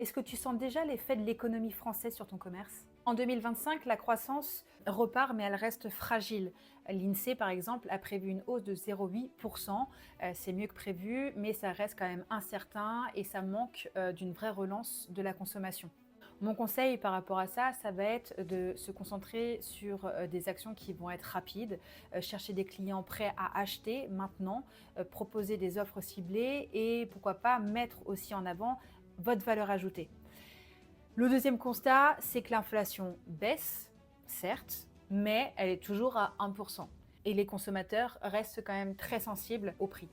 Est-ce que tu sens déjà l'effet de l'économie française sur ton commerce? En 2025, la croissance repart, mais elle reste fragile. L'INSEE, par exemple, a prévu une hausse de 0,8%. C'est mieux que prévu, mais ça reste quand même incertain et ça manque d'une vraie relance de la consommation. Mon conseil par rapport à ça, ça va être de se concentrer sur des actions qui vont être rapides, chercher des clients prêts à acheter maintenant, proposer des offres ciblées et pourquoi pas mettre aussi en avant votre valeur ajoutée. Le deuxième constat, c'est que l'inflation baisse, certes, mais elle est toujours à 1%. Et les consommateurs restent quand même très sensibles au prix.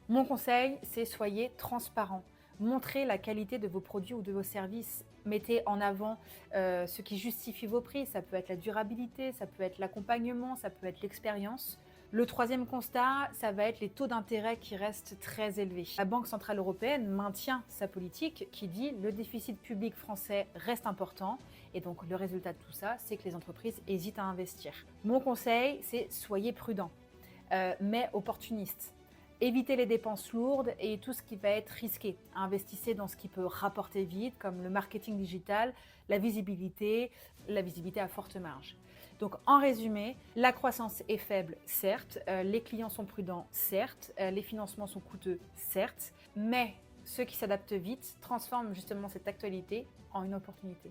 Mon conseil, c'est soyez transparent. Montrez la qualité de vos produits ou de vos services. Mettez en avant ce qui justifie vos prix. Ça peut être la durabilité, ça peut être l'accompagnement, ça peut être l'expérience. Le troisième constat, ça va être les taux d'intérêt qui restent très élevés. La Banque centrale européenne maintient sa politique qui dit le déficit public français reste important et donc le résultat de tout ça, c'est que les entreprises hésitent à investir. Mon conseil, c'est soyez prudent, mais opportuniste. Évitez les dépenses lourdes et tout ce qui va être risqué. Investissez dans ce qui peut rapporter vite, comme le marketing digital, la visibilité à forte marge. Donc en résumé, la croissance est faible, certes, les clients sont prudents, certes, les financements sont coûteux, certes, mais ceux qui s'adaptent vite transforment justement cette actualité en une opportunité.